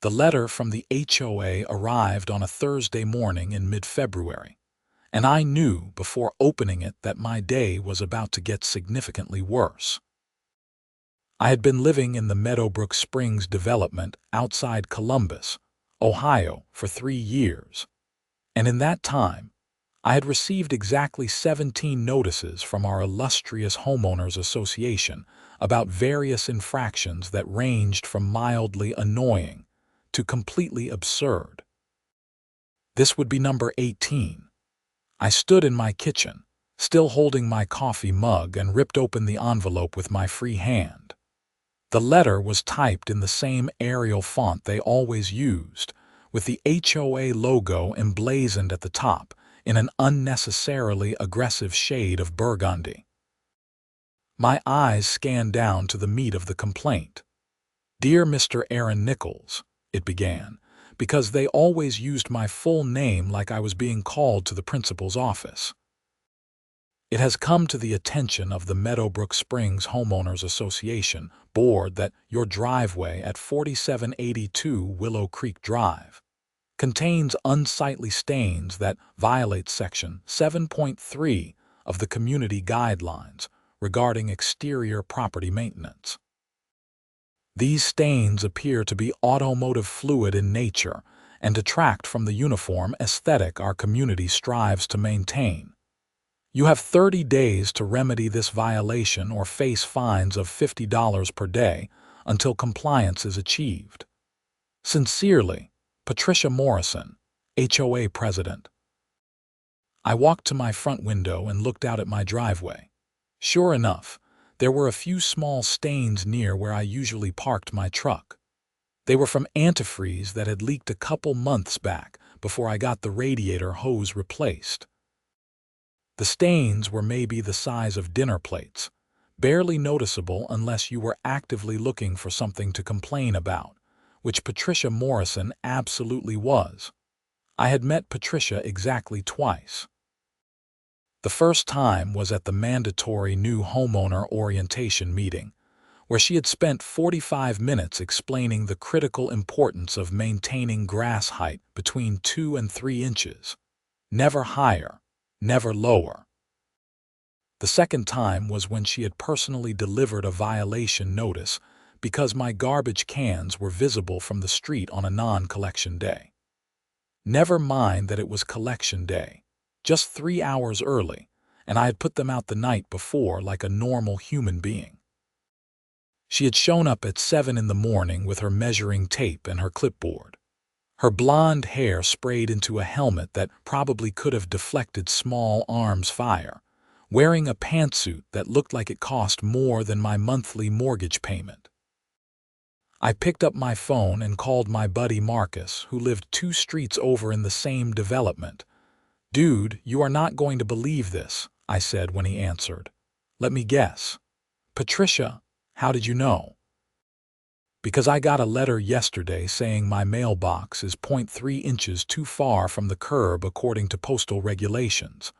The letter from the HOA arrived on a Thursday morning in mid-February, and I knew before opening it that my day was about to get significantly worse. I had been living in the Meadowbrook Springs development outside Columbus, Ohio, for 3 years, and in that time, I had received exactly 17 notices from our illustrious homeowners association about various infractions that ranged from mildly annoying to completely absurd. This would be number 18. I stood in my kitchen, still holding my coffee mug, and ripped open the envelope with my free hand. The letter was typed in the same Arial font they always used, with the HOA logo emblazoned at the top in an unnecessarily aggressive shade of burgundy. My eyes scanned down to the meat of the complaint. "Dear Mr. Aaron Nichols," it began, because they always used my full name like I was being called to the principal's office. "It has come to the attention of the Meadowbrook Springs Homeowners Association Board that your driveway at 4782 Willow Creek Drive contains unsightly stains that violate Section 7.3 of the Community Guidelines regarding exterior property maintenance. These stains appear to be automotive fluid in nature and detract from the uniform aesthetic our community strives to maintain. You have 30 days to remedy this violation or face fines of $50 per day until compliance is achieved. Sincerely, Patricia Morrison, HOA President." I walked to my front window and looked out at my driveway. Sure enough, there were a few small stains near where I usually parked my truck. They were from antifreeze that had leaked a couple months back before I got the radiator hose replaced. The stains were maybe the size of dinner plates, barely noticeable unless you were actively looking for something to complain about, which Patricia Morrison absolutely was. I had met Patricia exactly twice. The first time was at the mandatory new homeowner orientation meeting, where she had spent 45 minutes explaining the critical importance of maintaining grass height between 2 and 3 inches. Never higher, never lower. The second time was when she had personally delivered a violation notice because my garbage cans were visible from the street on a non-collection day. Never mind that it was collection day, just 3 hours early, and I had put them out the night before like a normal human being. She had shown up at 7 in the morning with her measuring tape and her clipboard. Her blonde hair sprayed into a helmet that probably could have deflected small arms fire, wearing a pantsuit that looked like it cost more than my monthly mortgage payment. I picked up my phone and called my buddy Marcus, who lived 2 streets over in the same development. "Dude, you are not going to believe this," I said when he answered. "Let me guess. Patricia, how did you know?" "Because I got a letter yesterday saying my mailbox is 0.3 inches too far from the curb according to postal regulations.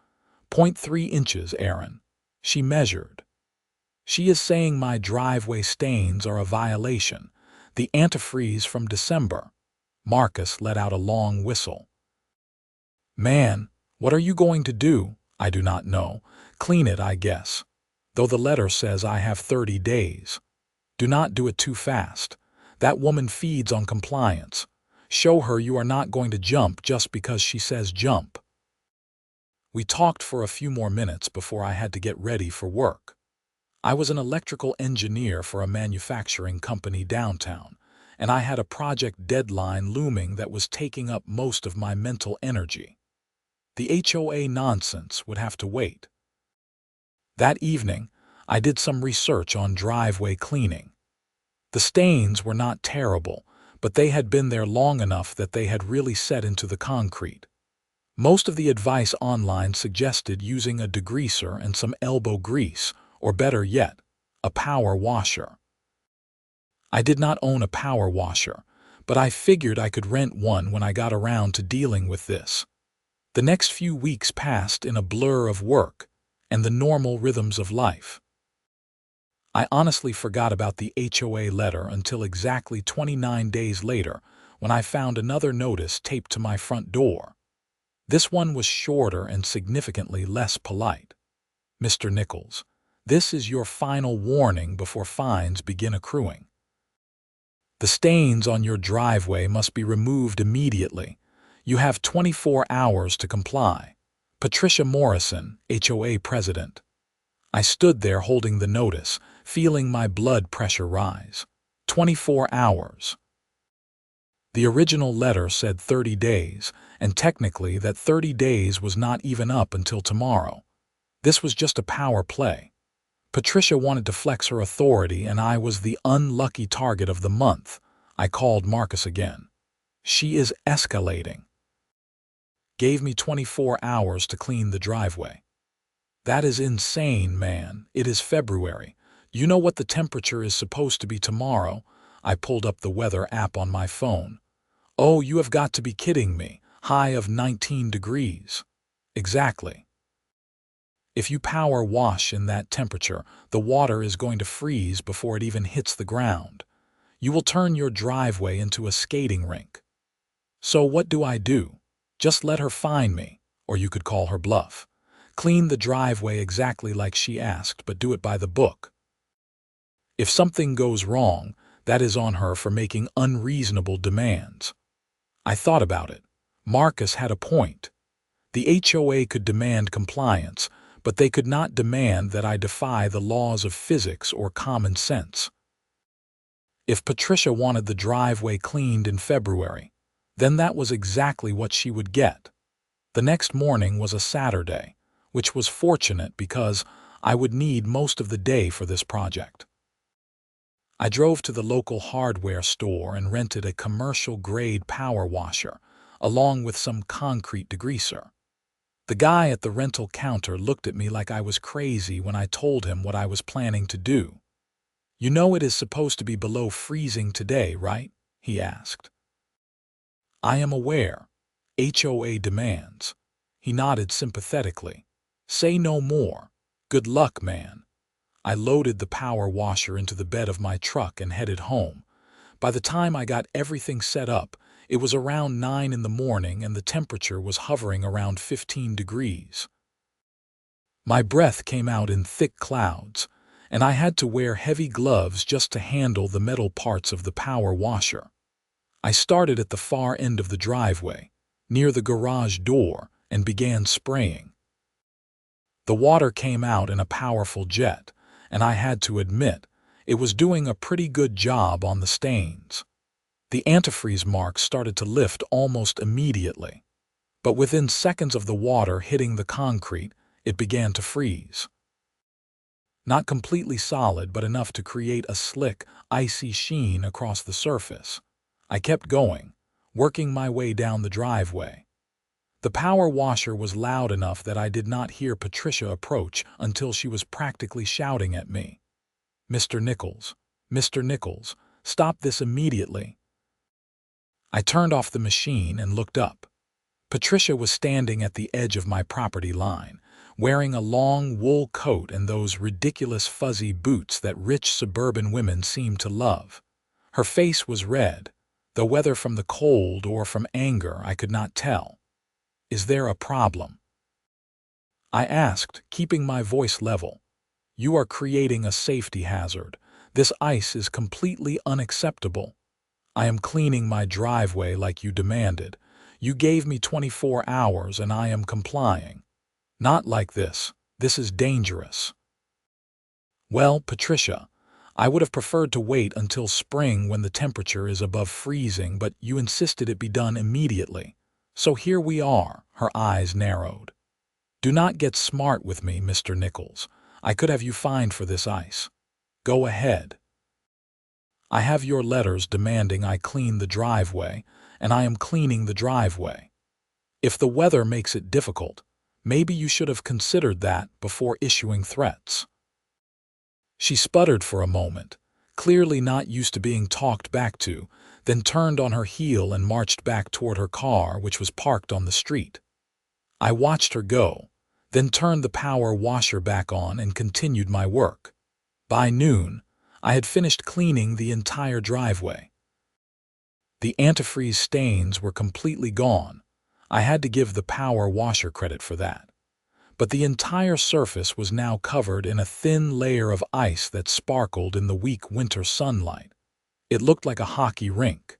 0.3 inches, Aaron." She measured. "She is saying my driveway stains are a violation. The antifreeze from December." Marcus let out a long whistle. "Man, what are you going to do?" "I do not know. Clean it, I guess. Though the letter says I have 30 days. Do not do it too fast. That woman feeds on compliance. Show her you are not going to jump just because she says jump." We talked for a few more minutes before I had to get ready for work. I was an electrical engineer for a manufacturing company downtown, and I had a project deadline looming that was taking up most of my mental energy. The HOA nonsense would have to wait. That evening, I did some research on driveway cleaning. The stains were not terrible, but they had been there long enough that they had really set into the concrete. Most of the advice online suggested using a degreaser and some elbow grease, or better yet, a power washer. I did not own a power washer, but I figured I could rent one when I got around to dealing with this. The next few weeks passed in a blur of work and the normal rhythms of life. I honestly forgot about the HOA letter until exactly 29 days later, when I found another notice taped to my front door. This one was shorter and significantly less polite. Mr. Nichols, this is your final warning before fines begin accruing. The stains on your driveway must be removed immediately. You have 24 hours to comply. Patricia Morrison, HOA President. I stood there holding the notice, feeling my blood pressure rise. 24 hours. The original letter said 30 days, and technically that 30 days was not even up until tomorrow. This was just a power play. Patricia wanted to flex her authority, and I was the unlucky target of the month. I called Marcus again. She is escalating. Gave me 24 hours to clean the driveway. That is insane, man. It is February. You know what the temperature is supposed to be tomorrow? I pulled up the weather app on my phone. Oh, you have got to be kidding me. High of 19 degrees. Exactly. If you power wash in that temperature, the water is going to freeze before it even hits the ground. You will turn your driveway into a skating rink. So what do? Just let her fine me, or you could call her bluff. Clean the driveway exactly like she asked, but do it by the book. If something goes wrong, that is on her for making unreasonable demands. I thought about it. Marcus had a point. The HOA could demand compliance, but they could not demand that I defy the laws of physics or common sense. If Patricia wanted the driveway cleaned in February, then that was exactly what she would get. The next morning was a Saturday, which was fortunate because I would need most of the day for this project. I drove to the local hardware store and rented a commercial-grade power washer, along with some concrete degreaser. The guy at the rental counter looked at me like I was crazy when I told him what I was planning to do. You know it is supposed to be below freezing today, right? He asked. I am aware. HOA demands. He nodded sympathetically. Say no more. Good luck, man. I loaded the power washer into the bed of my truck and headed home. By the time I got everything set up, it was around 9 in the morning and the temperature was hovering around 15 degrees. My breath came out in thick clouds, and I had to wear heavy gloves just to handle the metal parts of the power washer. I started at the far end of the driveway, near the garage door, and began spraying. The water came out in a powerful jet, and I had to admit, it was doing a pretty good job on the stains. The antifreeze marks started to lift almost immediately, but within seconds of the water hitting the concrete, it began to freeze. Not completely solid, but enough to create a slick, icy sheen across the surface. I kept going, working my way down the driveway. The power washer was loud enough that I did not hear Patricia approach until she was practically shouting at me. Mr. Nichols, stop this immediately. I turned off the machine and looked up. Patricia was standing at the edge of my property line, wearing a long wool coat and those ridiculous fuzzy boots that rich suburban women seem to love. Her face was red, though whether from the cold or from anger I could not tell. Is there a problem? I asked, keeping my voice level. You are creating a safety hazard. This ice is completely unacceptable. I am cleaning my driveway like you demanded. You gave me 24 hours and I am complying. Not like this. This is dangerous. Well, Patricia, I would have preferred to wait until spring when the temperature is above freezing, but you insisted it be done immediately. So here we are. Her eyes narrowed. Do not get smart with me, Mr. Nichols. I could have you fined for this ice. Go ahead. I have your letters demanding I clean the driveway, and I am cleaning the driveway. If the weather makes it difficult, maybe you should have considered that before issuing threats. She sputtered for a moment, clearly not used to being talked back to, then turned on her heel and marched back toward her car, which was parked on the street. I watched her go, then turned the power washer back on and continued my work. By noon, I had finished cleaning the entire driveway. The antifreeze stains were completely gone. I had to give the power washer credit for that. But the entire surface was now covered in a thin layer of ice that sparkled in the weak winter sunlight. It looked like a hockey rink.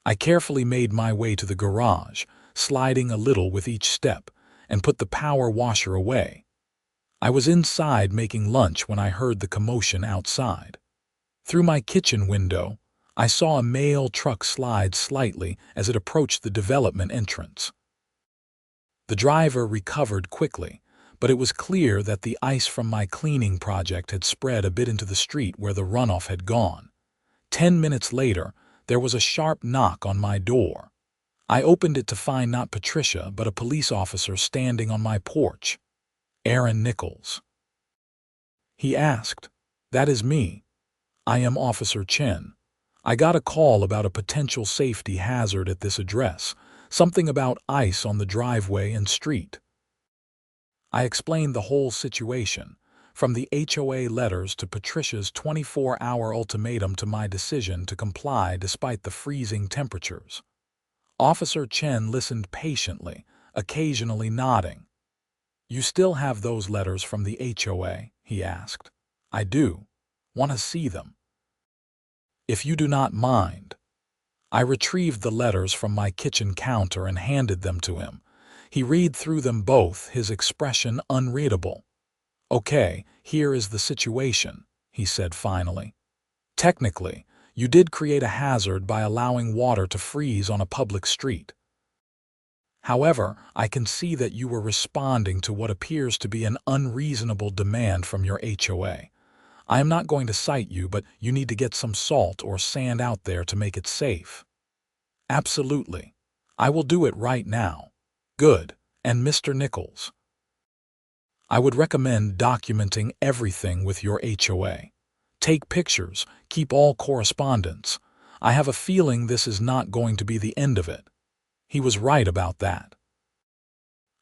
I carefully made my way to the garage, sliding a little with each step, and put the power washer away. I was inside making lunch when I heard the commotion outside. Through my kitchen window, I saw a mail truck slide slightly as it approached the development entrance. The driver recovered quickly, but it was clear that the ice from my cleaning project had spread a bit into the street where the runoff had gone. 10 minutes later, there was a sharp knock on my door. I opened it to find not Patricia, but a police officer standing on my porch. "Aaron Nichols?" he asked. "That is me. I am Officer Chen. I got a call about a potential safety hazard at this address, something about ice on the driveway and street." I explained the whole situation, from the HOA letters to Patricia's 24-hour ultimatum to my decision to comply despite the freezing temperatures. Officer Chen listened patiently, occasionally nodding. "You still have those letters from the HOA?" he asked. "I do. Want to see them?" "If you do not mind." I retrieved the letters from my kitchen counter and handed them to him. He read through them both, his expression unreadable. "Okay, here is the situation," he said finally. "Technically, you did create a hazard by allowing water to freeze on a public street. However, I can see that you were responding to what appears to be an unreasonable demand from your HOA. I am not going to cite you, but you need to get some salt or sand out there to make it safe." "Absolutely. I will do it right now." "Good. And Mr. Nichols, I would recommend documenting everything with your HOA. Take pictures, keep all correspondence. I have a feeling this is not going to be the end of it." He was right about that.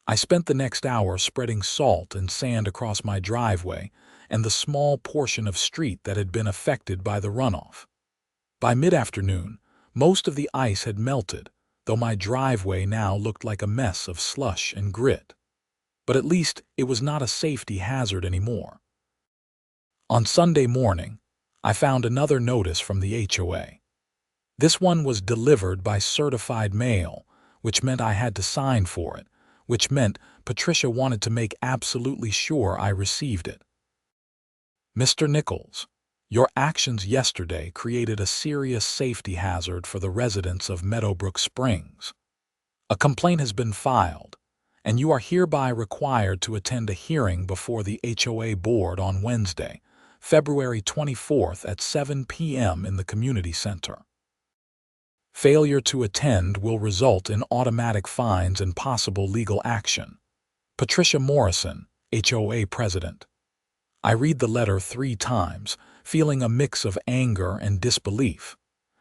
I spent the next hour spreading salt and sand across my driveway and the small portion of street that had been affected by the runoff. By mid-afternoon, most of the ice had melted, though my driveway now looked like a mess of slush and grit. But at least it was not a safety hazard anymore. On Sunday morning, I found another notice from the HOA. This one was delivered by certified mail, which meant I had to sign for it, which meant Patricia wanted to make absolutely sure I received it. "Mr. Nichols, your actions yesterday created a serious safety hazard for the residents of Meadowbrook Springs. A complaint has been filed, and you are hereby required to attend a hearing before the HOA board on Wednesday, February 24th at 7 p.m. in the community center. Failure to attend will result in automatic fines and possible legal action. Patricia Morrison, HOA President." I read the letter 3 times, feeling a mix of anger and disbelief.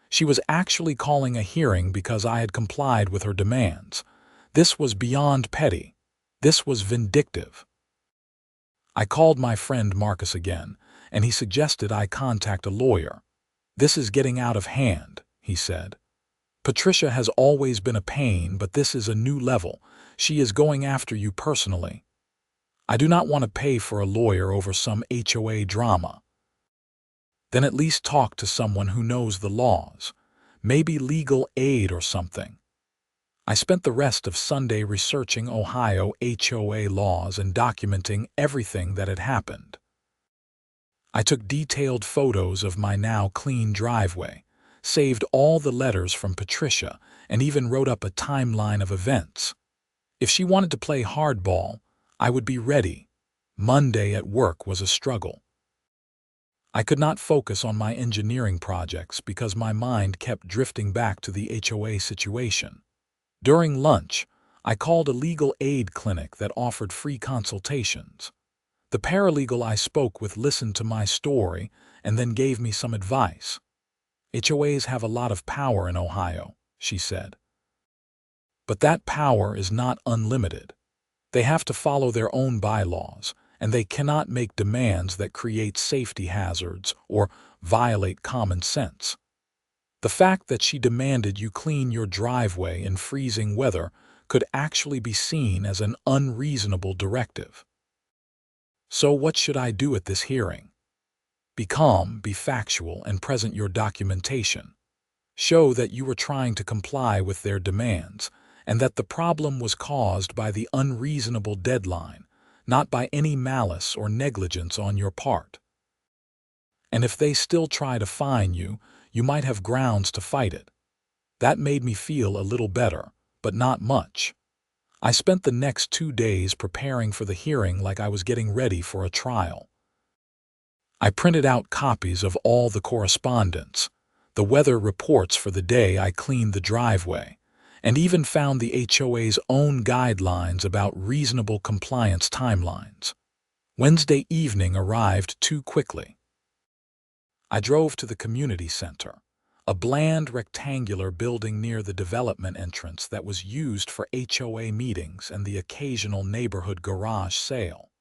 She was actually calling a hearing because I had complied with her demands. This was beyond petty. This was vindictive. I called my friend Marcus again, and he suggested I contact a lawyer. "This is getting out of hand," he said. "Patricia has always been a pain, but this is a new level. She is going after you personally. I do not want to pay for a lawyer over some HOA drama." "Then at least talk to someone who knows the laws. Maybe legal aid or something." I spent the rest of Sunday researching Ohio HOA laws and documenting everything that had happened. I took detailed photos of my now clean driveway, saved all the letters from Patricia, and even wrote up a timeline of events. If she wanted to play hardball, I would be ready. Monday at work was a struggle. I could not focus on my engineering projects because my mind kept drifting back to the HOA situation. During lunch, I called a legal aid clinic that offered free consultations. The paralegal I spoke with listened to my story and then gave me some advice. "HOAs have a lot of power in Ohio," she said. "But that power is not unlimited. They have to follow their own bylaws, and they cannot make demands that create safety hazards or violate common sense. The fact that she demanded you clean your driveway in freezing weather could actually be seen as an unreasonable directive. So what should I do at this hearing? Be calm, be factual, and present your documentation. Show that you were trying to comply with their demands and that the problem was caused by the unreasonable deadline, not by any malice or negligence on your part. And if they still try to fine you, you might have grounds to fight it. That made me feel a little better, but not much. I spent the next 2 days preparing for the hearing like I was getting ready for a trial. I printed out copies of all the correspondence, the weather reports for the day I cleaned the driveway, and even found the HOA's own guidelines about reasonable compliance timelines. Wednesday evening arrived too quickly. I drove to the community center, a bland rectangular building near the development entrance that was used for HOA meetings and the occasional neighborhood garage sale.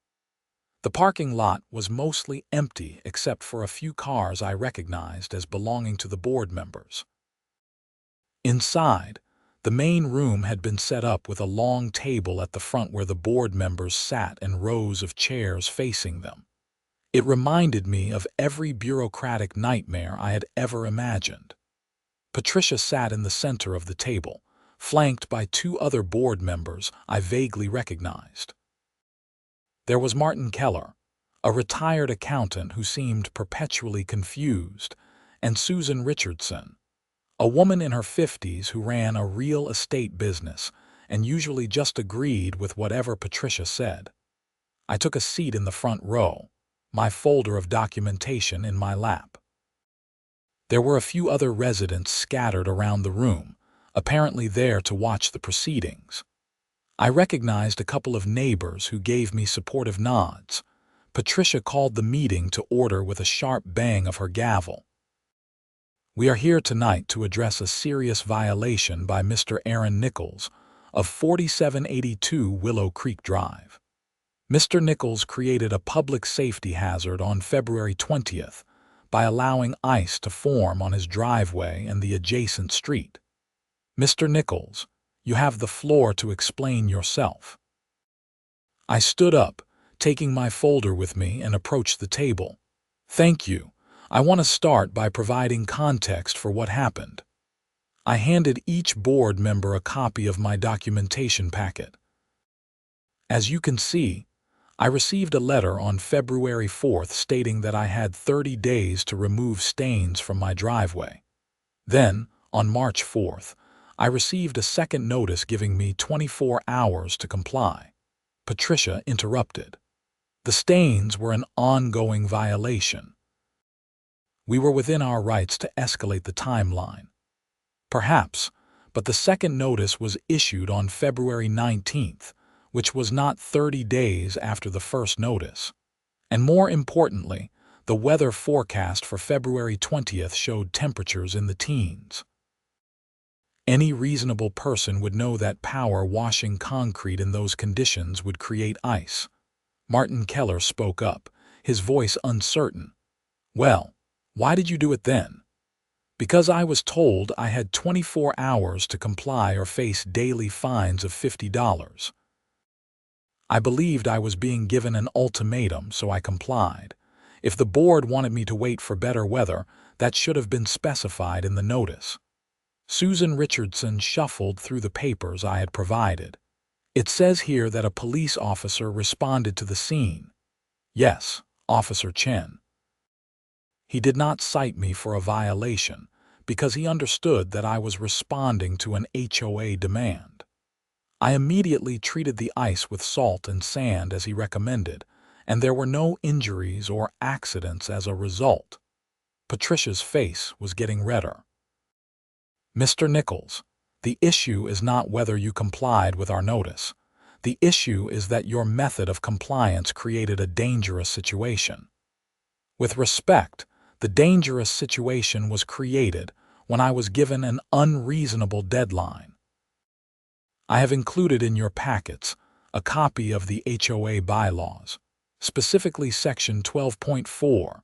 The parking lot was mostly empty except for a few cars I recognized as belonging to the board members. Inside, the main room had been set up with a long table at the front where the board members sat and rows of chairs facing them. It reminded me of every bureaucratic nightmare I had ever imagined. Patricia sat in the center of the table, flanked by 2 other board members I vaguely recognized. There was Martin Keller, a retired accountant who seemed perpetually confused, and Susan Richardson, a woman in her 50s who ran a real estate business and usually just agreed with whatever Patricia said. I took a seat in the front row, my folder of documentation in my lap. There were a few other residents scattered around the room, apparently there to watch the proceedings. I recognized a couple of neighbors who gave me supportive nods. Patricia called the meeting to order with a sharp bang of her gavel. We are here tonight to address a serious violation by Mr. Aaron Nichols of 4782 Willow Creek Drive. Mr. Nichols created a public safety hazard on February 20th by allowing ice to form on his driveway and the adjacent street. Mr. Nichols, you have the floor to explain yourself. I stood up, taking my folder with me, and approached the table. Thank you. I want to start by providing context for what happened. I handed each board member a copy of my documentation packet. As you can see, I received a letter on February 4th stating that I had 30 days to remove stains from my driveway. Then, on March 4th, I received a second notice giving me 24 hours to comply. Patricia interrupted. The stains were an ongoing violation. We were within our rights to escalate the timeline. Perhaps, but the second notice was issued on February 19th, which was not 30 days after the first notice. And more importantly, the weather forecast for February 20th showed temperatures in the teens. Any reasonable person would know that power washing concrete in those conditions would create ice. Martin Keller spoke up, his voice uncertain. Well, why did you do it then? Because I was told I had 24 hours to comply or face daily fines of $50. I believed I was being given an ultimatum, so I complied. If the board wanted me to wait for better weather, that should have been specified in the notice. Susan Richardson shuffled through the papers I had provided. It says here that a police officer responded to the scene. Yes, Officer Chen. He did not cite me for a violation because he understood that I was responding to an HOA demand. I immediately treated the ice with salt and sand as he recommended, and there were no injuries or accidents as a result. Patricia's face was getting redder. Mr. Nichols, the issue is not whether you complied with our notice. The issue is that your method of compliance created a dangerous situation. With respect, the dangerous situation was created when I was given an unreasonable deadline. I have included in your packets a copy of the HOA bylaws, specifically Section 12.4,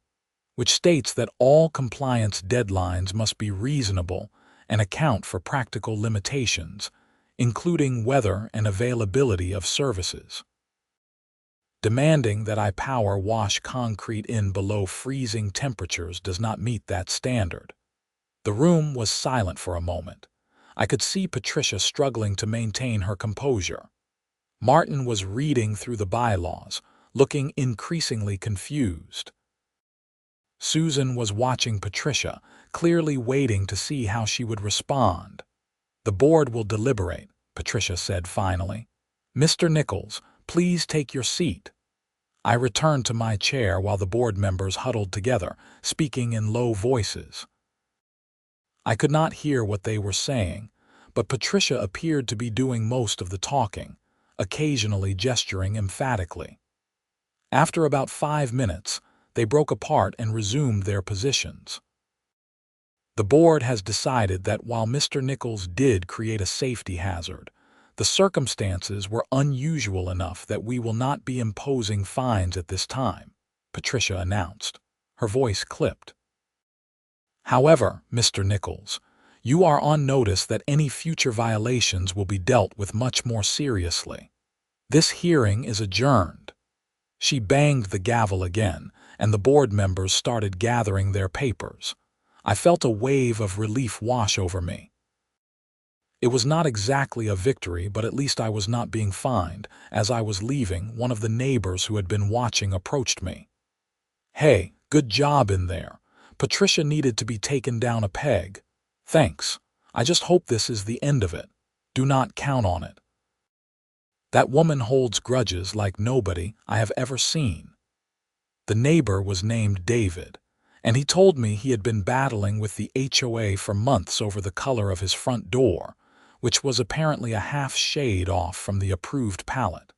which states that all compliance deadlines must be reasonable and account for practical limitations, including weather and availability of services. Demanding that I power wash concrete in below freezing temperatures does not meet that standard. The room was silent for a moment. I could see Patricia struggling to maintain her composure. Martin was reading through the bylaws, looking increasingly confused. Susan was watching Patricia, clearly waiting to see how she would respond. "The board will deliberate," Patricia said finally. "Mr. Nichols, please take your seat." I returned to my chair while the board members huddled together, speaking in low voices. I could not hear what they were saying, but Patricia appeared to be doing most of the talking, occasionally gesturing emphatically. After about 5 minutes, they broke apart and resumed their positions. "The board has decided that while Mr. Nichols did create a safety hazard, the circumstances were unusual enough that we will not be imposing fines at this time," Patricia announced. Her voice clipped. "However, Mr. Nichols, you are on notice that any future violations will be dealt with much more seriously. This hearing is adjourned." She banged the gavel again, and the board members started gathering their papers. I felt a wave of relief wash over me. It was not exactly a victory, but at least I was not being fined. As I was leaving, one of the neighbors who had been watching approached me. "Hey, good job in there. Patricia needed to be taken down a peg. Thanks. I just hope this is the end of it. Do not count on it." That woman holds grudges like nobody I have ever seen. The neighbor was named David, and he told me he had been battling with the HOA for months over the color of his front door, which was apparently a half shade off from the approved palette.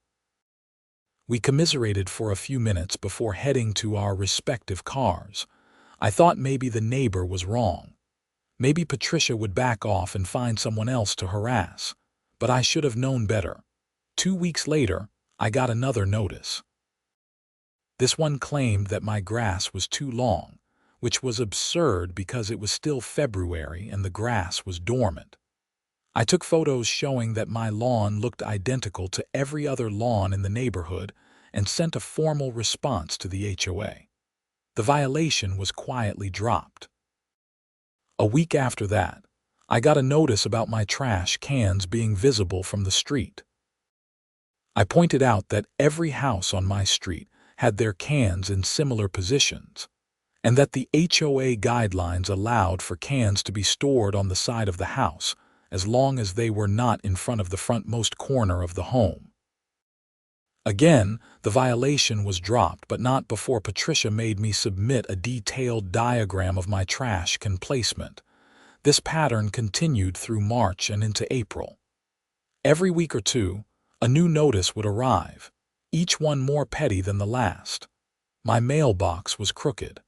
We commiserated for a few minutes before heading to our respective cars. I thought maybe the neighbor was wrong. Maybe Patricia would back off and find someone else to harass, but I should have known better. 2 weeks later, I got another notice. This one claimed that my grass was too long, which was absurd because it was still February and the grass was dormant. I took photos showing that my lawn looked identical to every other lawn in the neighborhood and sent a formal response to the HOA. The violation was quietly dropped. A week after that, I got a notice about my trash cans being visible from the street. I pointed out that every house on my street had their cans in similar positions, and that the HOA guidelines allowed for cans to be stored on the side of the house as long as they were not in front of the frontmost corner of the home. Again, the violation was dropped, but not before Patricia made me submit a detailed diagram of my trash can placement. This pattern continued through March and into April. Every week or two, a new notice would arrive, each one more petty than the last. My mailbox was crooked.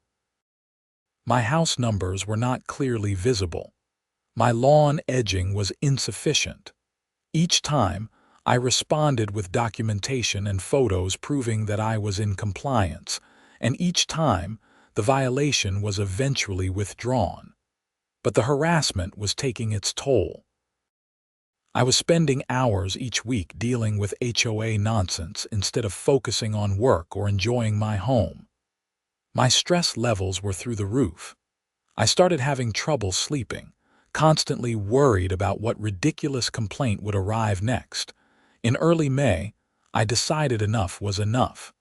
My house numbers were not clearly visible. My lawn edging was insufficient. Each time, I responded with documentation and photos proving that I was in compliance, and each time, the violation was eventually withdrawn. But the harassment was taking its toll. I was spending hours each week dealing with HOA nonsense instead of focusing on work or enjoying my home. My stress levels were through the roof. I started having trouble sleeping, constantly worried about what ridiculous complaint would arrive next. In early May, I decided enough was enough.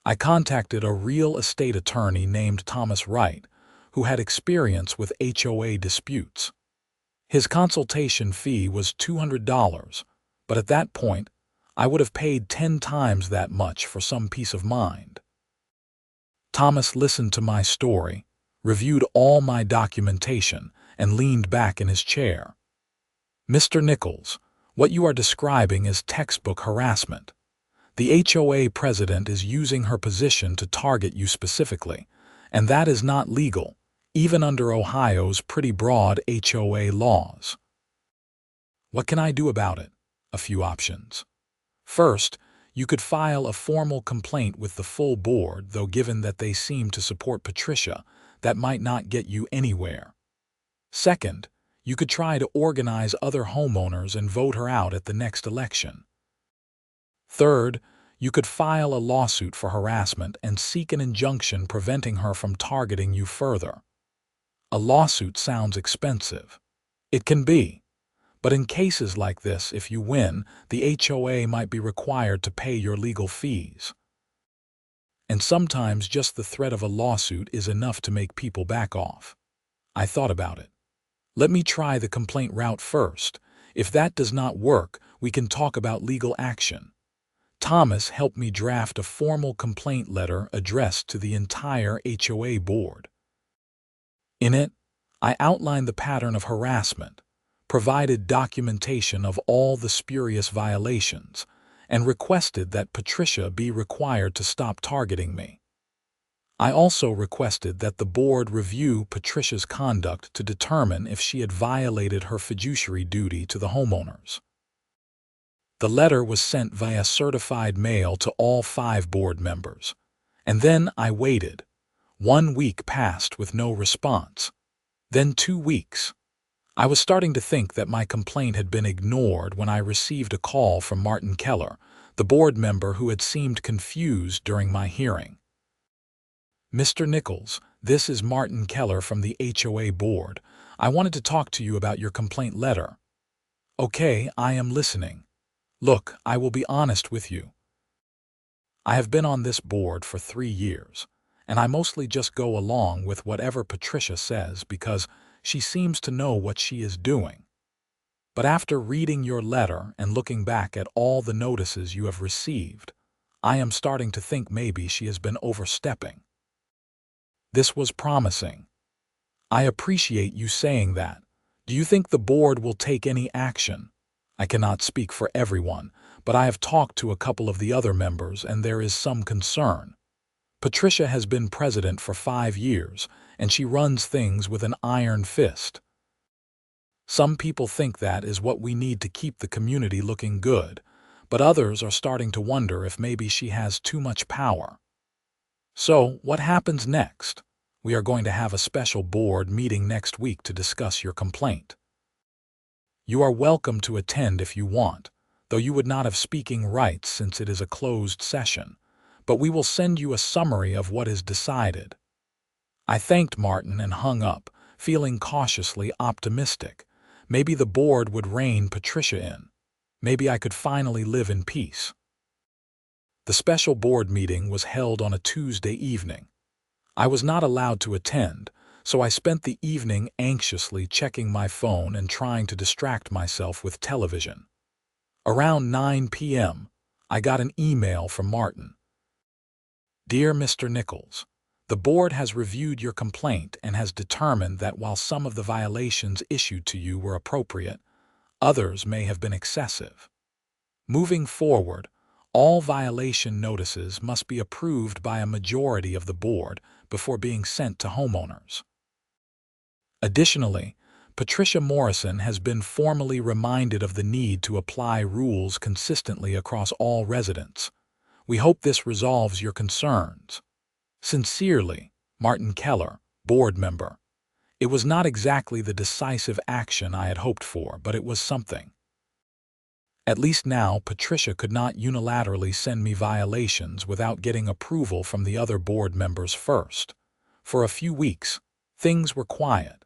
I contacted a real estate attorney named Thomas Wright, who had experience with HOA disputes. His consultation fee was $200, but at that point, I would have paid 10 times that much for some peace of mind. Thomas listened to my story, reviewed all my documentation, and leaned back in his chair. "Mr. Nichols, what you are describing is textbook harassment. The HOA president is using her position to target you specifically, and that is not legal, even under Ohio's pretty broad HOA laws." "What can I do about it?" "A few options. First, You could file a formal complaint with the full board, though given that they seem to support Patricia, that might not get you anywhere. Second, you could try to organize other homeowners and vote her out at the next election. Third, you could file a lawsuit for harassment and seek an injunction preventing her from targeting you further. A lawsuit sounds expensive. It can be. But in cases like this, if you win, the HOA might be required to pay your legal fees. And sometimes just the threat of a lawsuit is enough to make people back off. I thought about it. Let me try the complaint route first. If that does not work, we can talk about legal action. Thomas helped me draft a formal complaint letter addressed to the entire HOA board. In it, I outlined the pattern of harassment, provided documentation of all the spurious violations, and requested that Patricia be required to stop targeting me. I also requested that the board review Patricia's conduct to determine if she had violated her fiduciary duty to the homeowners. The letter was sent via certified mail to all 5 board members, and then I waited. 1 week passed with no response. Then 2 weeks. I was starting to think that my complaint had been ignored when I received a call from Martin Keller, the board member who had seemed confused during my hearing. "Mr. Nichols, this is Martin Keller from the HOA board. I wanted to talk to you about your complaint letter." "Okay, I am listening. Look, I will be honest with you. I have been on this board for 3 years, and I mostly just go along with whatever Patricia says because she seems to know what she is doing. But after reading your letter and looking back at all the notices you have received, I am starting to think maybe she has been overstepping." This was promising. "I appreciate you saying that. Do you think the board will take any action?" I cannot speak for everyone, but I have talked to a couple of the other members and there is some concern. Patricia has been president for 5 years, and she runs things with an iron fist. Some people think that is what we need to keep the community looking good, but others are starting to wonder if maybe she has too much power. So, what happens next? We are going to have a special board meeting next week to discuss your complaint. You are welcome to attend if you want, though you would not have speaking rights since it is a closed session, but we will send you a summary of what is decided." I thanked Martin and hung up, feeling cautiously optimistic. Maybe the board would rein Patricia in. Maybe I could finally live in peace. The special board meeting was held on a Tuesday evening. I was not allowed to attend, so I spent the evening anxiously checking my phone and trying to distract myself with television. Around 9 p.m., I got an email from Martin. "Dear Mr. Nichols, the board has reviewed your complaint and has determined that while some of the violations issued to you were appropriate, others may have been excessive. Moving forward, all violation notices must be approved by a majority of the board before being sent to homeowners. Additionally, Patricia Morrison has been formally reminded of the need to apply rules consistently across all residents. We hope this resolves your concerns. Sincerely, Martin Keller, board member." It was not exactly the decisive action I had hoped for, but it was something. At least now Patricia could not unilaterally send me violations without getting approval from the other board members first. For a few weeks, things were quiet.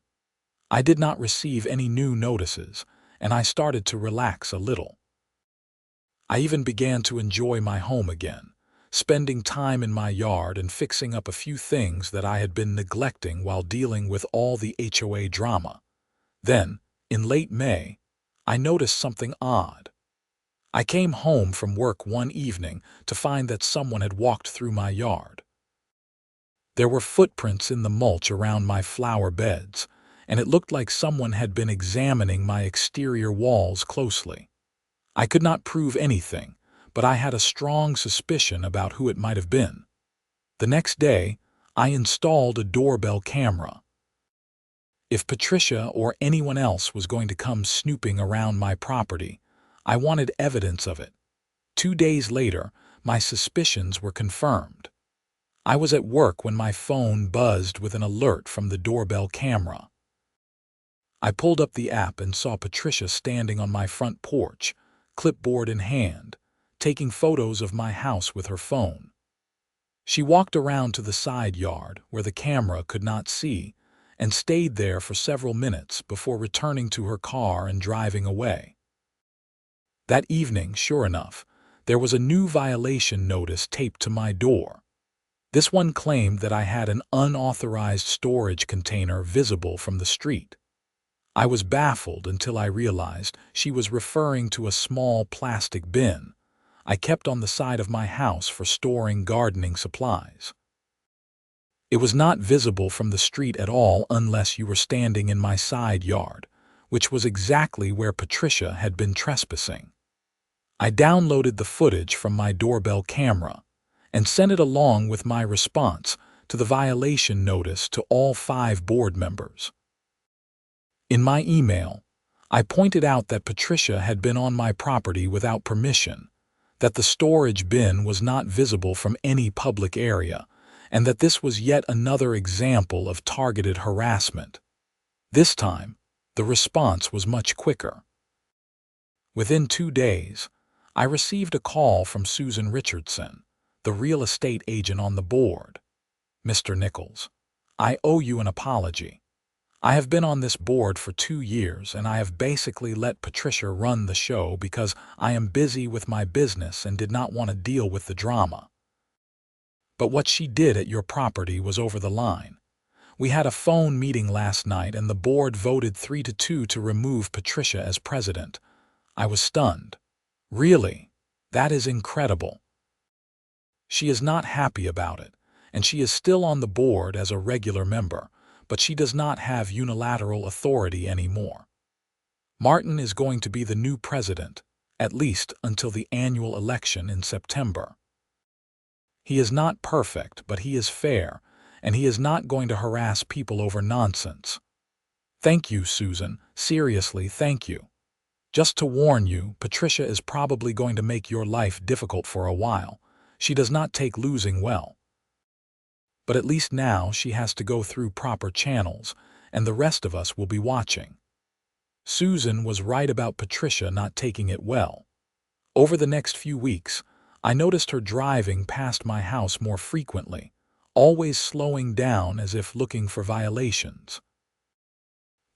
I did not receive any new notices, and I started to relax a little. I even began to enjoy my home again, spending time in my yard and fixing up a few things that I had been neglecting while dealing with all the HOA drama. Then, in late May, I noticed something odd. I came home from work one evening to find that someone had walked through my yard. There were footprints in the mulch around my flower beds, and it looked like someone had been examining my exterior walls closely. I could not prove anything, but I had a strong suspicion about who it might have been. The next day, I installed a doorbell camera. If Patricia or anyone else was going to come snooping around my property, I wanted evidence of it. 2 days later, my suspicions were confirmed. I was at work when my phone buzzed with an alert from the doorbell camera. I pulled up the app and saw Patricia standing on my front porch, clipboard in hand, taking photos of my house with her phone. She walked around to the side yard where the camera could not see and stayed there for several minutes before returning to her car and driving away. That evening, sure enough, there was a new violation notice taped to my door. This one claimed that I had an unauthorized storage container visible from the street. I was baffled until I realized she was referring to a small plastic bin I kept on the side of my house for storing gardening supplies. It was not visible from the street at all unless you were standing in my side yard, which was exactly where Patricia had been trespassing. I downloaded the footage from my doorbell camera and sent it along with my response to the violation notice to all 5 board members. In my email, I pointed out that Patricia had been on my property without permission, that the storage bin was not visible from any public area, and that this was yet another example of targeted harassment. This time, the response was much quicker. Within 2 days, I received a call from Susan Richardson, the real estate agent on the board. "Mr. Nichols, I owe you an apology. I have been on this board for 2 years and I have basically let Patricia run the show because I am busy with my business and did not want to deal with the drama. But what she did at your property was over the line. We had a phone meeting last night and the board voted 3-2 to remove Patricia as president. I was stunned. Really? That is incredible. She is not happy about it, and she is still on the board as a regular member, but she does not have unilateral authority anymore. Martin is going to be the new president, at least until the annual election in September. He is not perfect, but he is fair, and he is not going to harass people over nonsense. Thank you, Susan. Seriously, thank you. Just to warn you, Patricia is probably going to make your life difficult for a while. She does not take losing well. But at least now she has to go through proper channels, and the rest of us will be watching." Susan was right about Patricia not taking it well. Over the next few weeks, I noticed her driving past my house more frequently, always slowing down as if looking for violations.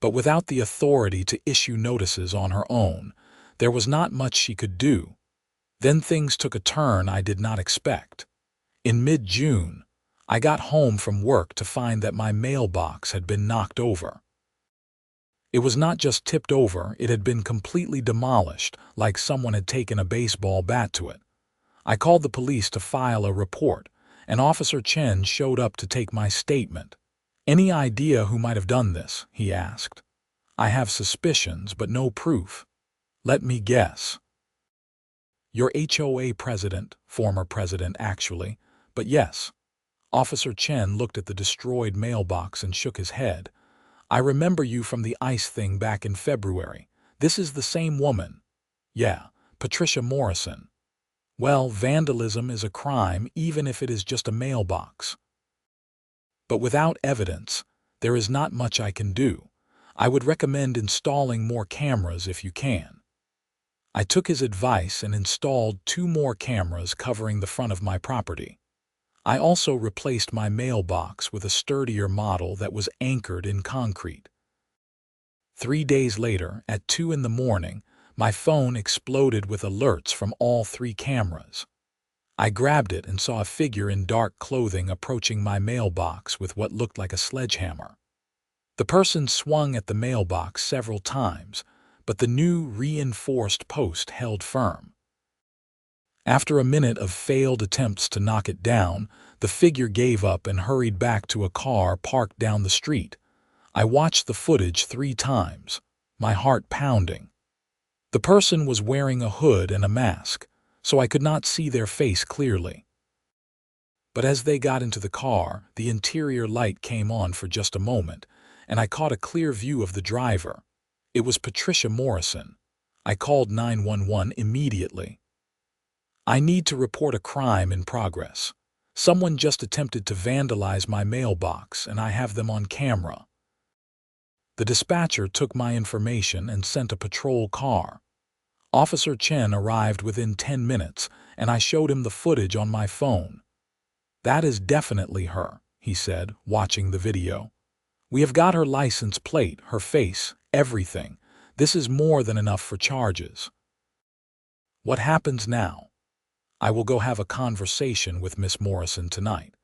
But without the authority to issue notices on her own, there was not much she could do. Then things took a turn I did not expect. In mid-June, I got home from work to find that my mailbox had been knocked over. It was not just tipped over, it had been completely demolished, like someone had taken a baseball bat to it. I called the police to file a report, and Officer Chen showed up to take my statement. "Any idea who might have done this?" he asked. "I have suspicions, but no proof." "Let me guess." "Your HOA president, former president actually, but yes." Officer Chen looked at the destroyed mailbox and shook his head. "I remember you from the ice thing back in February. This is the same woman." "Yeah, Patricia Morrison." "Well, vandalism is a crime even if it is just a mailbox. But without evidence, there is not much I can do. I would recommend installing more cameras if you can." I took his advice and installed 2 more cameras covering the front of my property. I also replaced my mailbox with a sturdier model that was anchored in concrete. 3 days later, at 2 in the morning, my phone exploded with alerts from all 3 cameras. I grabbed it and saw a figure in dark clothing approaching my mailbox with what looked like a sledgehammer. The person swung at the mailbox several times, but the new reinforced post held firm. After a minute of failed attempts to knock it down, the figure gave up and hurried back to a car parked down the street. I watched the footage 3 times, my heart pounding. The person was wearing a hood and a mask, so I could not see their face clearly. But as they got into the car, the interior light came on for just a moment, and I caught a clear view of the driver. It was Patricia Morrison. I called 911 immediately. I need to report a crime in progress. Someone just attempted to vandalize my mailbox, and I have them on camera. The dispatcher took my information and sent a patrol car. Officer Chen arrived within 10 minutes, and I showed him the footage on my phone. "That is definitely her," he said, watching the video. "We have got her license plate, her face, everything. This is more than enough for charges." What happens now? I will go have a conversation with Miss Morrison tonight.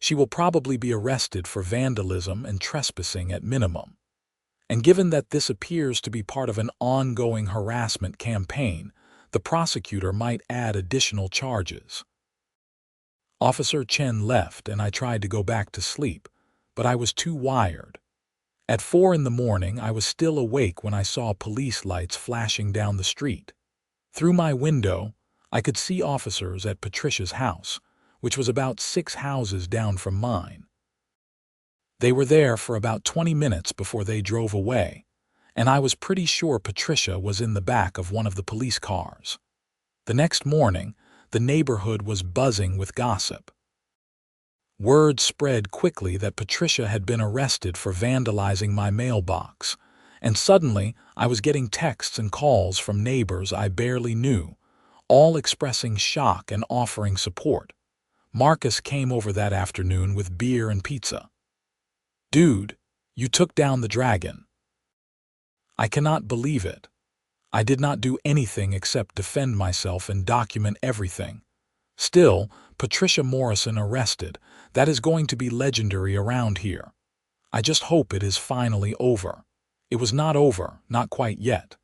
She will probably be arrested for vandalism and trespassing at minimum. And given that this appears to be part of an ongoing harassment campaign, the prosecutor might add additional charges. Officer Chen left, and I tried to go back to sleep, but I was too wired. At 4 in the morning, I was still awake when I saw police lights flashing down the street. Through my window, I could see officers at Patricia's house, which was about 6 houses down from mine. They were there for about 20 minutes before they drove away, and I was pretty sure Patricia was in the back of one of the police cars. The next morning, the neighborhood was buzzing with gossip. Word spread quickly that Patricia had been arrested for vandalizing my mailbox, and suddenly I was getting texts and calls from neighbors I barely knew, all expressing shock and offering support. Marcus came over that afternoon with beer and pizza. "Dude, you took down the dragon." I cannot believe it. I did not do anything except defend myself and document everything. Still, Patricia Morrison arrested. That is going to be legendary around here. I just hope it is finally over. It was not over, not quite yet.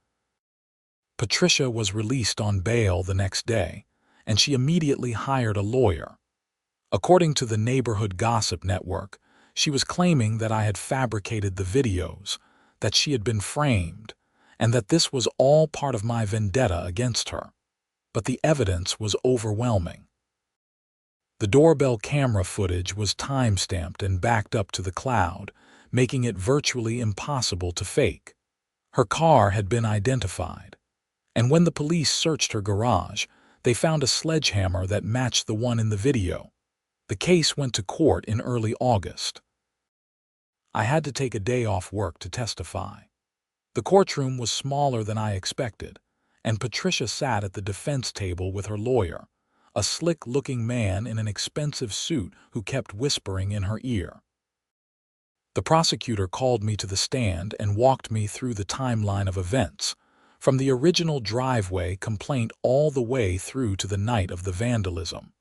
Patricia was released on bail the next day, and she immediately hired a lawyer. According to the neighborhood gossip network, she was claiming that I had fabricated the videos, that she had been framed, and that this was all part of my vendetta against her. But the evidence was overwhelming. The doorbell camera footage was time-stamped and backed up to the cloud, making it virtually impossible to fake. Her car had been identified, and when the police searched her garage, they found a sledgehammer that matched the one in the video. The case went to court in early August. I had to take a day off work to testify. The courtroom was smaller than I expected, and Patricia sat at the defense table with her lawyer, a slick-looking man in an expensive suit who kept whispering in her ear. The prosecutor called me to the stand and walked me through the timeline of events, from the original driveway complaint all the way through to the night of the vandalism.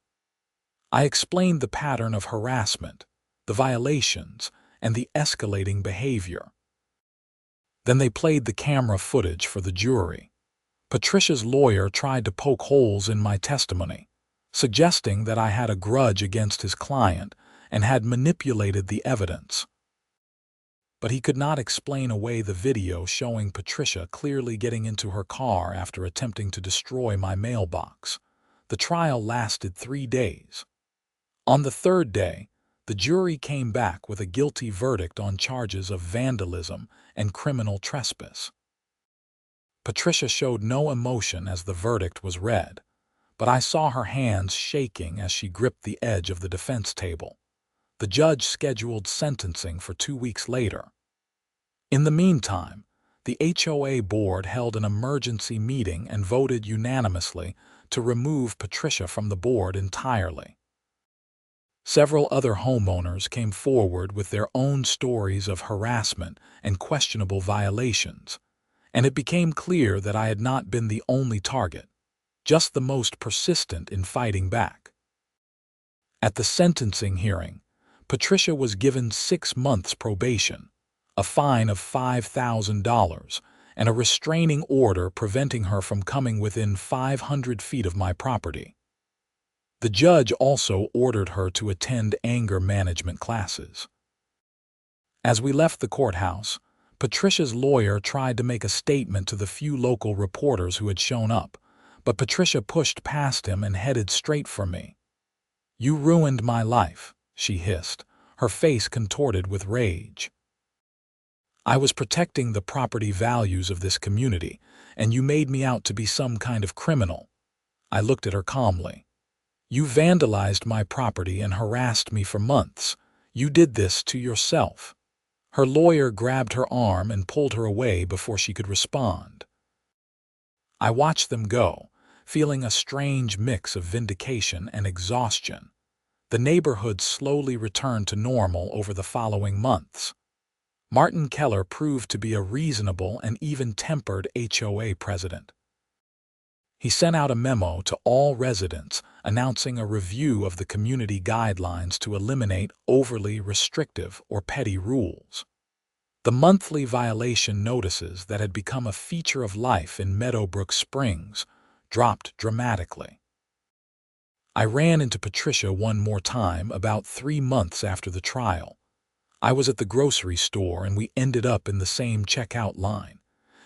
I explained the pattern of harassment, the violations, and the escalating behavior. Then they played the camera footage for the jury. Patricia's lawyer tried to poke holes in my testimony, suggesting that I had a grudge against his client and had manipulated the evidence. But he could not explain away the video showing Patricia clearly getting into her car after attempting to destroy my mailbox. The trial lasted 3 days. On the 3rd day, the jury came back with a guilty verdict on charges of vandalism and criminal trespass. Patricia showed no emotion as the verdict was read, but I saw her hands shaking as she gripped the edge of the defense table. The judge scheduled sentencing for 2 weeks later. In the meantime, the HOA board held an emergency meeting and voted unanimously to remove Patricia from the board entirely. Several other homeowners came forward with their own stories of harassment and questionable violations, and it became clear that I had not been the only target, just the most persistent in fighting back. At the sentencing hearing, Patricia was given 6 months probation, a fine of $5,000, and a restraining order preventing her from coming within 500 feet of my property. The judge also ordered her to attend anger management classes. As we left the courthouse, Patricia's lawyer tried to make a statement to the few local reporters who had shown up, but Patricia pushed past him and headed straight for me. "You ruined my life," she hissed, her face contorted with rage. "I was protecting the property values of this community, and you made me out to be some kind of criminal." I looked at her calmly. "You vandalized my property and harassed me for months. You did this to yourself." Her lawyer grabbed her arm and pulled her away before she could respond. I watched them go, feeling a strange mix of vindication and exhaustion. The neighborhood slowly returned to normal over the following months. Martin Keller proved to be a reasonable and even-tempered HOA president. He sent out a memo to all residents announcing a review of the community guidelines to eliminate overly restrictive or petty rules. The monthly violation notices that had become a feature of life in Meadowbrook Springs dropped dramatically. I ran into Patricia one more time about 3 months after the trial. I was at the grocery store and we ended up in the same checkout line.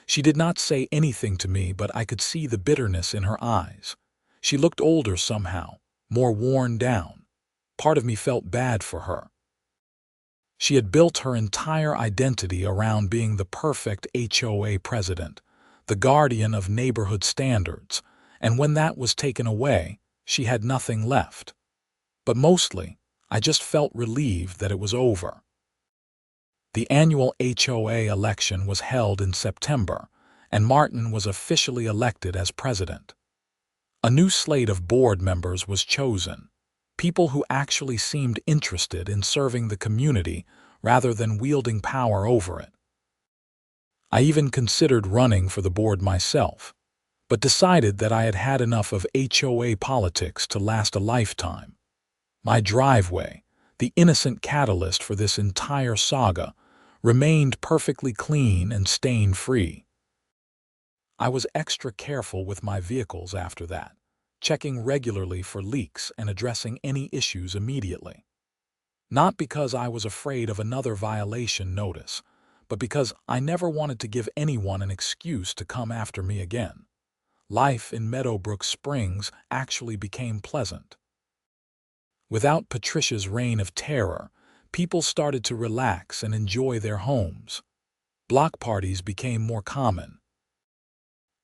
She did not say anything to me, but I could see the bitterness in her eyes. She looked older somehow, more worn down. Part of me felt bad for her. She had built her entire identity around being the perfect HOA president, the guardian of neighborhood standards, and when that was taken away, she had nothing left. But mostly, I just felt relieved that it was over. The annual HOA election was held in September, and Martin was officially elected as president. A new slate of board members was chosen, people who actually seemed interested in serving the community rather than wielding power over it. I even considered running for the board myself, but decided that I had had enough of HOA politics to last a lifetime. My driveway, the innocent catalyst for this entire saga, remained perfectly clean and stain-free. I was extra careful with my vehicles after that, checking regularly for leaks and addressing any issues immediately. Not because I was afraid of another violation notice, but because I never wanted to give anyone an excuse to come after me again. Life in Meadowbrook Springs actually became pleasant. Without Patricia's reign of terror, people started to relax and enjoy their homes. Block parties became more common.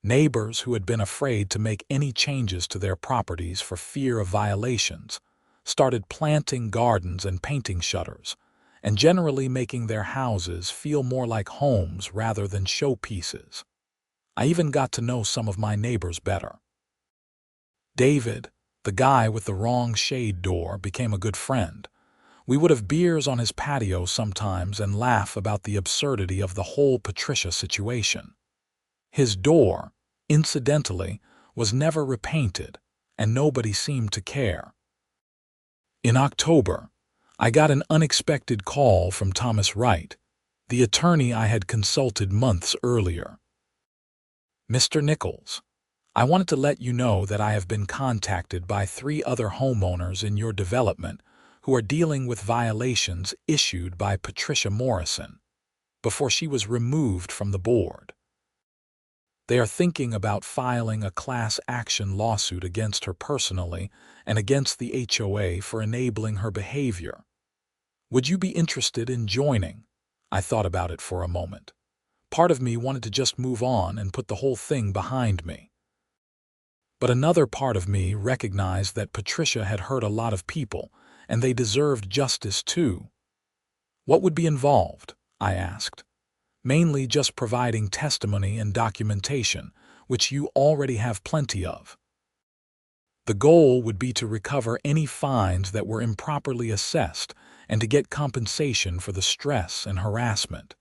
Neighbors who had been afraid to make any changes to their properties for fear of violations started planting gardens and painting shutters, and generally making their houses feel more like homes rather than showpieces. I even got to know some of my neighbors better. David, the guy with the wrong shade door, became a good friend. We would have beers on his patio sometimes and laugh about the absurdity of the whole Patricia situation. His door, incidentally, was never repainted, and nobody seemed to care. In October, I got an unexpected call from Thomas Wright, the attorney I had consulted months earlier. "Mr. Nichols, I wanted to let you know that I have been contacted by 3 other homeowners in your development who are dealing with violations issued by Patricia Morrison before she was removed from the board. They are thinking about filing a class action lawsuit against her personally and against the HOA for enabling her behavior. Would you be interested in joining?" I thought about it for a moment. Part of me wanted to just move on and put the whole thing behind me. But another part of me recognized that Patricia had hurt a lot of people, and they deserved justice too. "What would be involved?" I asked. "Mainly just providing testimony and documentation, which you already have plenty of. The goal would be to recover any fines that were improperly assessed and to get compensation for the stress and harassment.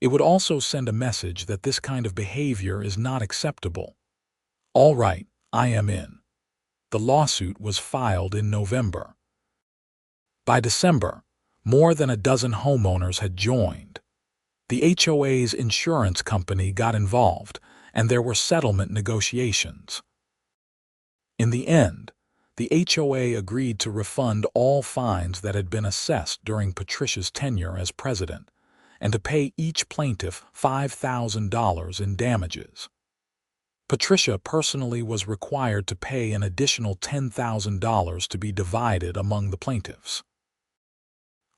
It would also send a message that this kind of behavior is not acceptable." "All right, I am in." The lawsuit was filed in November. By December, more than a dozen homeowners had joined. The HOA's insurance company got involved, and there were settlement negotiations. In the end, the HOA agreed to refund all fines that had been assessed during Patricia's tenure as president, and to pay each plaintiff $5,000 in damages. Patricia personally was required to pay an additional $10,000 to be divided among the plaintiffs.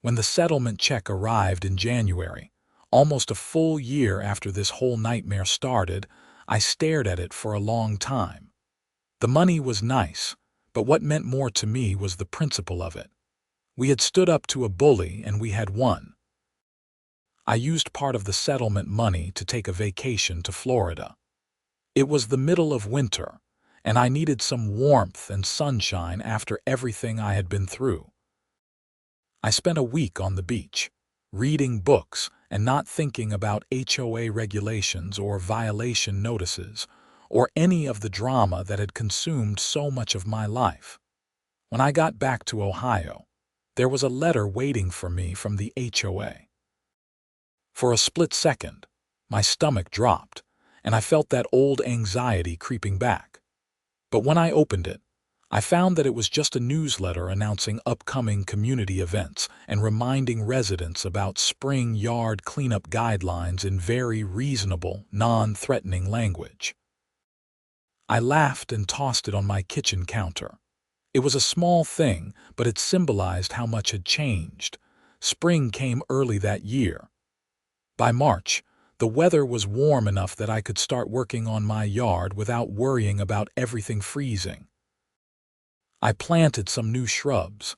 When the settlement check arrived in January, almost a full year after this whole nightmare started, I stared at it for a long time. The money was nice, but what meant more to me was the principle of it. We had stood up to a bully and we had won. I used part of the settlement money to take a vacation to Florida. It was the middle of winter, and I needed some warmth and sunshine after everything I had been through. I spent a week on the beach, reading books and not thinking about HOA regulations or violation notices, or any of the drama that had consumed so much of my life. When I got back to Ohio, there was a letter waiting for me from the HOA. For a split second, my stomach dropped, and I felt that old anxiety creeping back. But when I opened it, I found that it was just a newsletter announcing upcoming community events and reminding residents about spring yard cleanup guidelines in very reasonable, non-threatening language. I laughed and tossed it on my kitchen counter. It was a small thing, but it symbolized how much had changed. Spring came early that year. By March, the weather was warm enough that I could start working on my yard without worrying about everything freezing. I planted some new shrubs,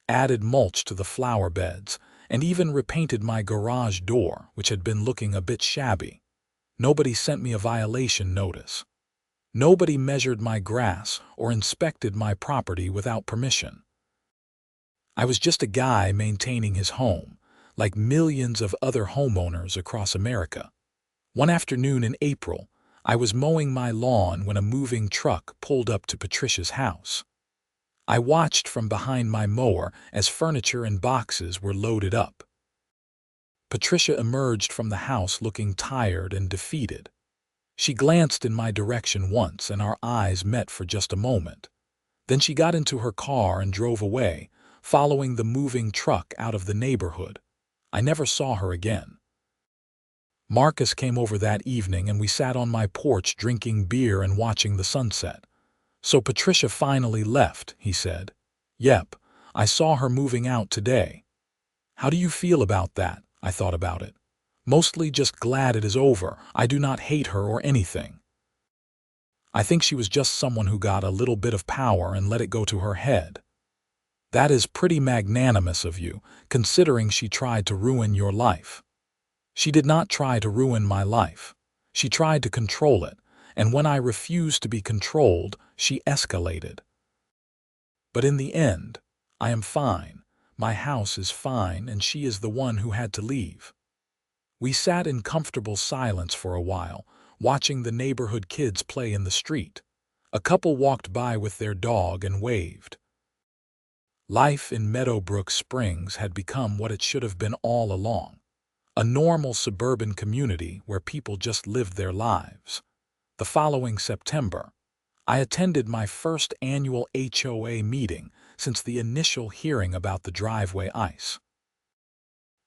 added mulch to the flower beds, and even repainted my garage door, which had been looking a bit shabby. Nobody sent me a violation notice. Nobody measured my grass or inspected my property without permission. I was just a guy maintaining his home, like millions of other homeowners across America. One afternoon in April, I was mowing my lawn when a moving truck pulled up to Patricia's house. I watched from behind my mower as furniture and boxes were loaded up. Patricia emerged from the house looking tired and defeated. She glanced in my direction once and our eyes met for just a moment. Then she got into her car and drove away, following the moving truck out of the neighborhood. I never saw her again. Marcus came over that evening and we sat on my porch drinking beer and watching the sunset. "So Patricia finally left," he said. "Yep, I saw her moving out today." "How do you feel about that?" I thought about it. "Mostly just glad it is over. I do not hate her or anything. I think she was just someone who got a little bit of power and let it go to her head." "That is pretty magnanimous of you, considering she tried to ruin your life." "She did not try to ruin my life. She tried to control it, and when I refused to be controlled, she escalated. But in the end, I am fine. My house is fine, and she is the one who had to leave." We sat in comfortable silence for a while, watching the neighborhood kids play in the street. A couple walked by with their dog and waved. Life in Meadowbrook Springs had become what it should have been all along. A normal suburban community where people just lived their lives. The following September, I attended my first annual HOA meeting since the initial hearing about the driveway ice.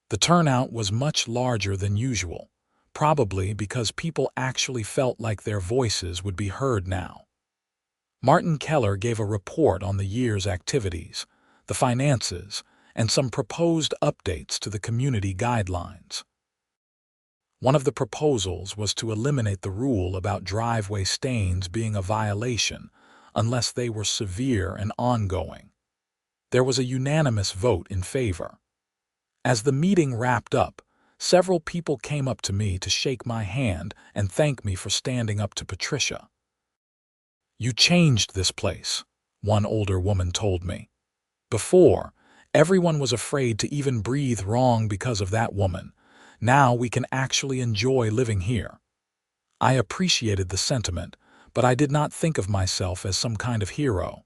The turnout was much larger than usual, probably because people actually felt like their voices would be heard now. Martin Keller gave a report on the year's activities, the finances, and some proposed updates to the community guidelines. One of the proposals was to eliminate the rule about driveway stains being a violation unless they were severe and ongoing. There was a unanimous vote in favor. As the meeting wrapped up, several people came up to me to shake my hand and thank me for standing up to Patricia. "You changed this place," one older woman told me. "Before, everyone was afraid to even breathe wrong because of that woman. Now we can actually enjoy living here." I appreciated the sentiment, but I did not think of myself as some kind of hero.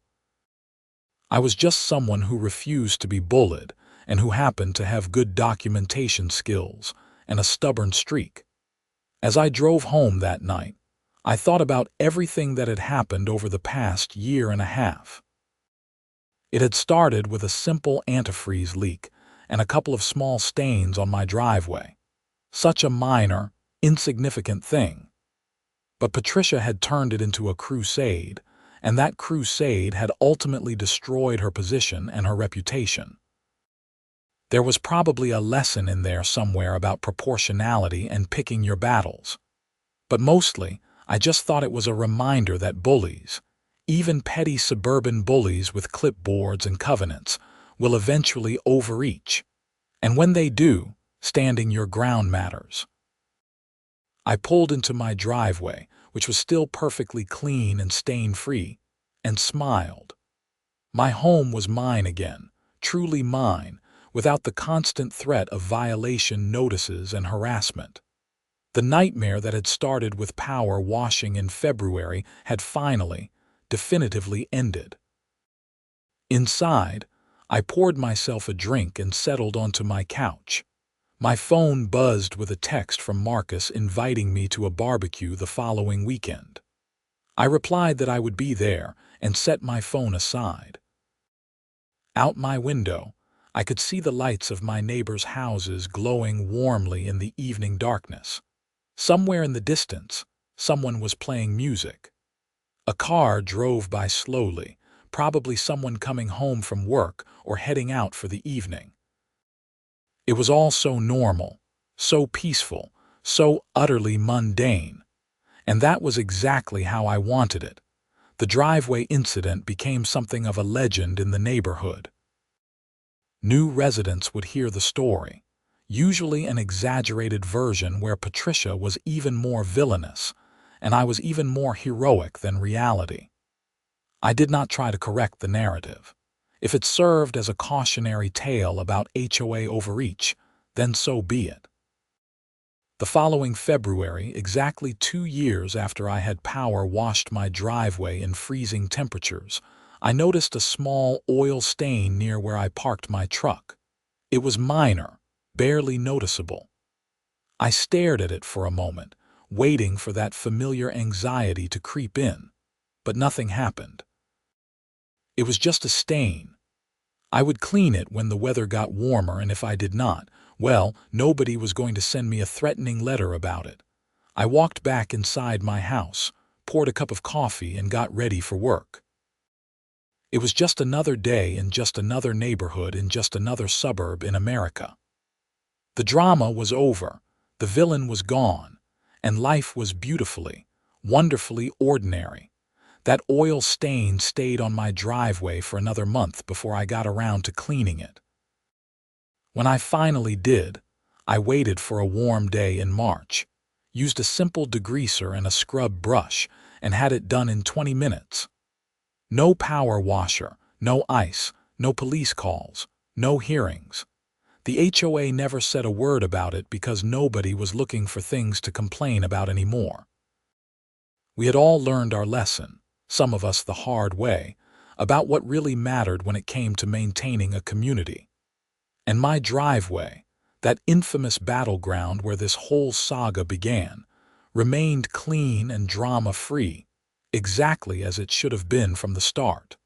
I was just someone who refused to be bullied and who happened to have good documentation skills and a stubborn streak. As I drove home that night, I thought about everything that had happened over the past year and a half. It had started with a simple antifreeze leak and a couple of small stains on my driveway. Such a minor, insignificant thing. But Patricia had turned it into a crusade, and that crusade had ultimately destroyed her position and her reputation. There was probably a lesson in there somewhere about proportionality and picking your battles. But mostly, I just thought it was a reminder that bullies, Even petty suburban bullies with clipboards and covenants will eventually overreach. And when they do, standing your ground matters. I pulled into my driveway, which was still perfectly clean and stain-free, and smiled. My home was mine again, truly mine, without the constant threat of violation notices and harassment. The nightmare that had started with power washing in February had finally, definitively ended. Inside, I poured myself a drink and settled onto my couch. My phone buzzed with a text from Marcus inviting me to a barbecue the following weekend. I replied that I would be there and set my phone aside. Out my window, I could see the lights of my neighbors' houses glowing warmly in the evening darkness. Somewhere in the distance, someone was playing music. A car drove by slowly, probably someone coming home from work or heading out for the evening. It was all so normal, so peaceful, so utterly mundane. And that was exactly how I wanted it. The driveway incident became something of a legend in the neighborhood. New residents would hear the story, usually an exaggerated version where Patricia was even more villainous, and I was even more heroic than reality. I did not try to correct the narrative. If it served as a cautionary tale about HOA overreach, then so be it. The following February, exactly 2 years after I had power washed my driveway in freezing temperatures, I noticed a small oil stain near where I parked my truck. It was minor, barely noticeable. I stared at it for a moment, waiting for that familiar anxiety to creep in, but nothing happened. It was just a stain. I would clean it when the weather got warmer, and if I did not, well, nobody was going to send me a threatening letter about it. I walked back inside my house, poured a cup of coffee, and got ready for work. It was just another day in just another neighborhood in just another suburb in America. The drama was over, the villain was gone, and life was beautifully, wonderfully ordinary. That oil stain stayed on my driveway for another month before I got around to cleaning it. When I finally did, I waited for a warm day in March, used a simple degreaser and a scrub brush, and had it done in 20 minutes. No power washer, no ice, no police calls, no hearings. The HOA never said a word about it because nobody was looking for things to complain about anymore. We had all learned our lesson, some of us the hard way, about what really mattered when it came to maintaining a community. And my driveway, that infamous battleground where this whole saga began, remained clean and drama-free, exactly as it should have been from the start.